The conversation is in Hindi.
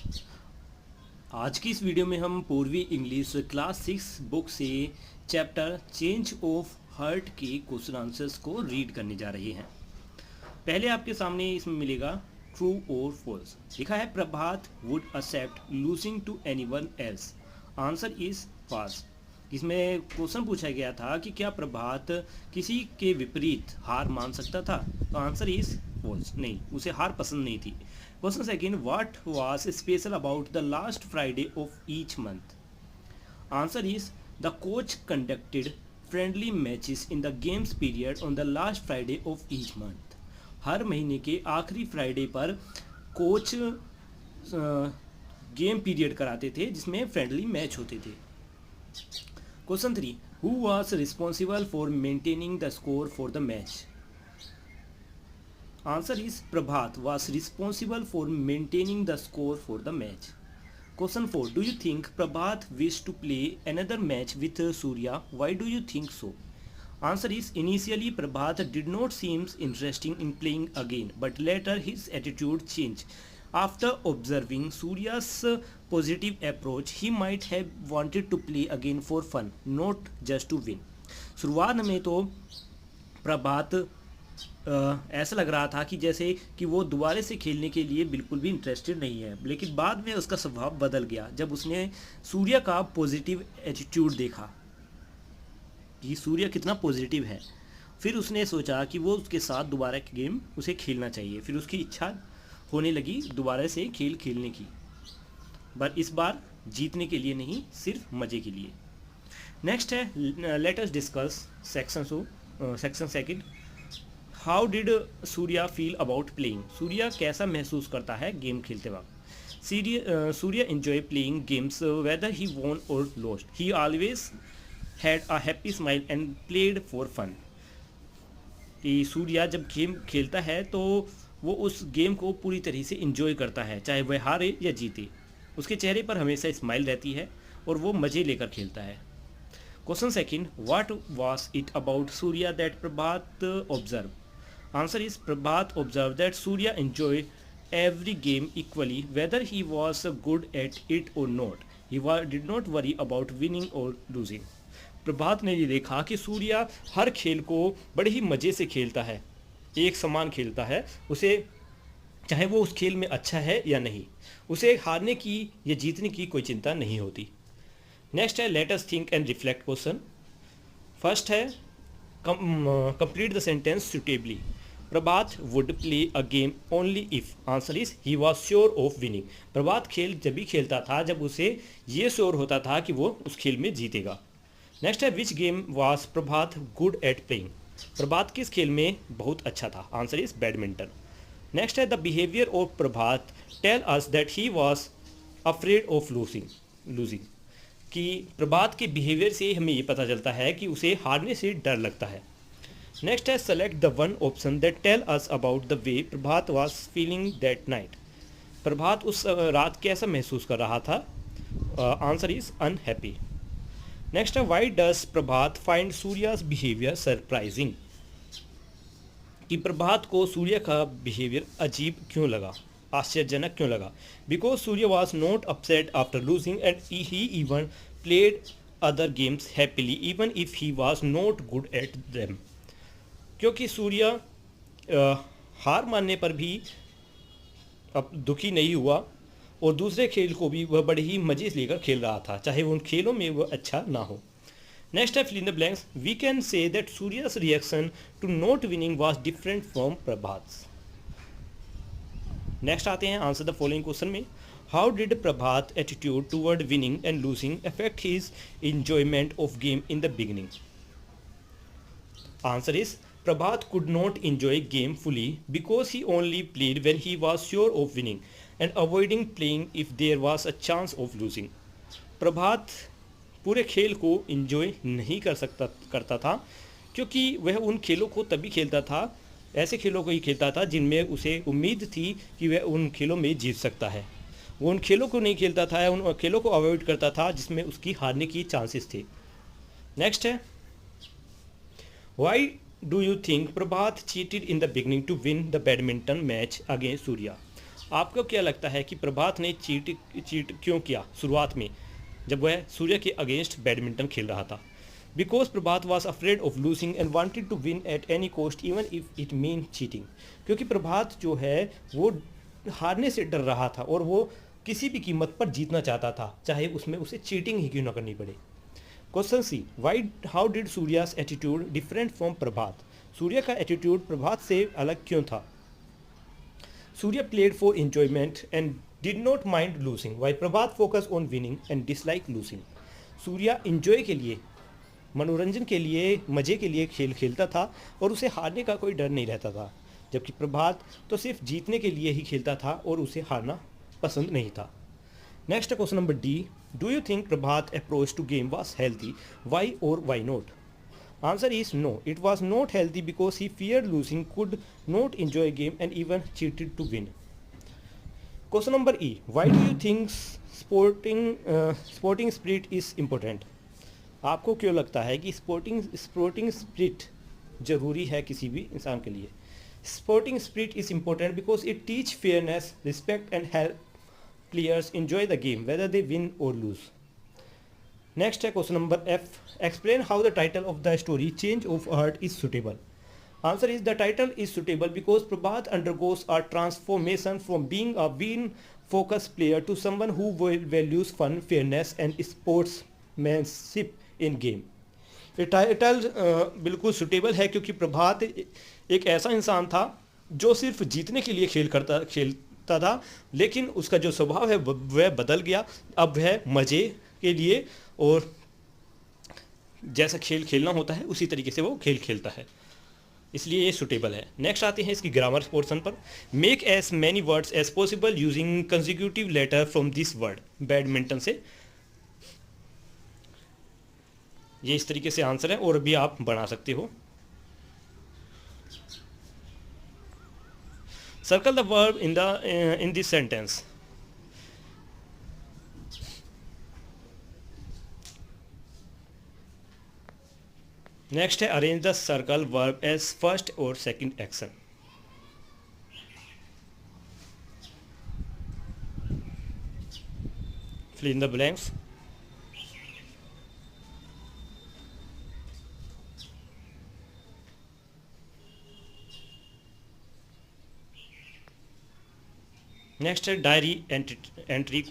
आज की इस वीडियो में हम पूर्वी इंग्लिश क्लास 6 बुक से चैप्टर चेंज ऑफ हार्ट के क्वेश्चन आंसर्स को रीड करने जा रहे हैं। पहले आपके सामने इसमें मिलेगा ट्रू और फॉल्स। लिखा है Prabhat would accept losing to anyone else. Answer is false. इसमें क्वेश्चन पूछा गया था कि क्या प्रभात किसी के विपरीत हार मान सकता था, तो आंसर इज फॉल्स। नहीं, उसे हार पसंद नहीं थी। Question second, what was special about the last Friday of each month. Answer is the coach conducted friendly matches in the games period on the last Friday of each month. हर महीने के आखिरी फ्राइडे पर कोच गेम पीरियड कराते थे जिसमें फ्रेंडली मैच होते थे। Question 3, who was responsible for maintaining the score for the match. Answer is Prabhat was responsible for maintaining the score for the match. Question 4, do you think Prabhat wished to play another match with Surya? Why do you think so? Answer is initially Prabhat did not seem interested in playing again, but later his attitude changed. After observing Surya's positive approach, he might have wanted to play again for fun, not just to win. शुरुआत में तो प्रभात ऐसा लग रहा था कि जैसे कि वो दोबारा से खेलने के लिए बिल्कुल भी इंटरेस्टेड नहीं है, लेकिन बाद में उसका स्वभाव बदल गया जब उसने सूर्य का पॉजिटिव एटीट्यूड देखा कि सूर्य कितना पॉजिटिव है। फिर उसने सोचा कि वो उसके साथ दोबारा गेम उसे खेलना चाहिए। फिर उसकी इच्छा होने लगी दोबारा से खेलने की, पर इस बार जीतने के लिए नहीं, सिर्फ मज़े के लिए। नेक्स्ट है let us discuss section second, how did Surya feel about playing. Surya कैसा महसूस करता है गेम खेलते वक्त। Surya enjoy playing games whether he won और lost. He always had a happy smile and played for fun. कि सूर्या जब गेम खेलता है तो वो उस गेम को पूरी तरह से इंजॉय करता है, चाहे वह हारे या जीते। उसके चेहरे पर हमेशा स्माइल रहती है और वो मज़े लेकर खेलता है। Question second, what was it about Surya that Prabhat observe. Answer is Prabhat observed that Surya enjoyed every game equally, whether he was good at it or not. He did not worry about winning or losing. प्रभात ने ये देखा कि सूर्या हर खेल को बड़े ही मज़े से खेलता है, एक समान खेलता है। उसे चाहे वो उस खेल में अच्छा है या नहीं, उसे हारने की या जीतने की कोई चिंता नहीं होती। नेक्स्ट है let us think and reflect question. First है complete the sentence suitably. Prabhat would play a game only if. Answer is he was sure of winning. Prabhat खेल जब भी खेलता था जब उसे ये श्योर होता था कि वो उस खेल में जीतेगा। नेक्स्ट है which game was Prabhat good at playing. Prabhat किस खेल में बहुत अच्छा था। Answer is badminton. नेक्स्ट है the behaviour of Prabhat tell us that he was afraid of losing. कि प्रभात के बिहेवियर से हमें ये पता चलता है कि उसे हारने से डर लगता है। नेक्स्ट है select the one option that tell us about the way Prabhat was feeling that night. Prabhat उस रात कैसा महसूस कर रहा था। Answer is unhappy. नेक्स्ट है why does Prabhat find Surya's behaviour surprising. कि प्रभात को सूर्य का बिहेवियर अजीब क्यों लगा, आश्चर्यजनक क्यों लगा। Because Surya was not upset after losing and he even played other games happily even if he was not good at them. क्योंकि सूर्य हार मानने पर भी अब दुखी नहीं हुआ और दूसरे खेल को भी वह बड़े ही मज़े से लेकर खेल रहा था, चाहे उन खेलों में वह अच्छा ना हो। नेक्स्ट है fill in the blanks. We can say that Surya's reaction to not winning was different from Prabhat. Next आते हैं आंसर द फॉलोइंग क्वेश्चन में। How did Prabhat attitude toward winning and losing affect his enjoyment of game in the beginning. Answer is Prabhat could not enjoy game fully because he only played when he was sure of winning and avoiding playing if there was a chance of losing. प्रभात पूरे खेल को enjoy नहीं करता था क्योंकि वह उन खेलों को तभी खेलता था, ऐसे खेलों को ही खेलता था जिनमें उसे उम्मीद थी कि वह उन खेलों में जीत सकता है। वो उन खेलों को नहीं खेलता था, उन खेलों को अवॉइड करता था जिसमें उसकी हारने की चांसेस थे। नेक्स्ट है Y Do you think Prabhat cheated in the beginning to win the badminton match against Surya? आपको क्या लगता है कि प्रभात ने चीट क्यों किया शुरुआत में जब वह सूर्य के अगेंस्ट बैडमिंटन खेल रहा था? Because Prabhat was afraid of losing and wanted to win at any cost even if it mean cheating. क्योंकि प्रभात जो है वो हारने से डर रहा था और वो किसी भी कीमत पर जीतना चाहता था, चाहे उसमें उसे चीटिंग ही क्यों ना करनी पड़े। Question C, why how did Surya's attitude different from Prabhat? Surya का एटीट्यूड प्रभात से अलग क्यों था? Surya played for enjoyment and did not mind losing why Prabhat focus on winning and dislike losing. Surya enjoy के लिए, मनोरंजन के लिए, मज़े के लिए खेल खेलता था और उसे हारने का कोई डर नहीं रहता था, जबकि प्रभात तो सिर्फ जीतने के लिए ही खेलता था और उसे हारना पसंद नहीं था। Next question number D, do you think Prabhat approach to game was healthy, why और why not? Answer is no, it was not healthy because he fear losing, could not enjoy game and even cheated to win. Question number E, why do you think sporting spirit is important? आपको क्यों लगता है कि स्पोर्टिंग स्पिरिट जरूरी है किसी भी इंसान के लिए? Sporting spirit is important because it teach fairness, respect and help players enjoy the game whether they win or lose. Next है question number F, explain how the title of the story Change of Heart is suitable. Answer is the title is suitable because Prabhat undergoes a transformation from being a win focused player to someone who values fun, fairness and sportsmanship in game. ये टाइटल बिल्कुल सुटेबल है क्योंकि प्रभात एक ऐसा इंसान था जो सिर्फ जीतने के लिए खेलता था, लेकिन उसका जो स्वभाव है वह बदल गया। अब वह मज़े के लिए और जैसा खेल खेलना होता है उसी तरीके से वो खेल खेलता है, इसलिए ये सुटेबल है। नेक्स्ट आते हैं इसकी ग्रामर पोर्शन पर। Make as many words as possible using consecutive letter from this word. Badminton से ये इस तरीके से आंसर है और भी आप बना सकते हो। Circle the verb in this sentence. Next है arrange the circle verb as first और second action. Fill in the blanks. Next है डायरी एंट्री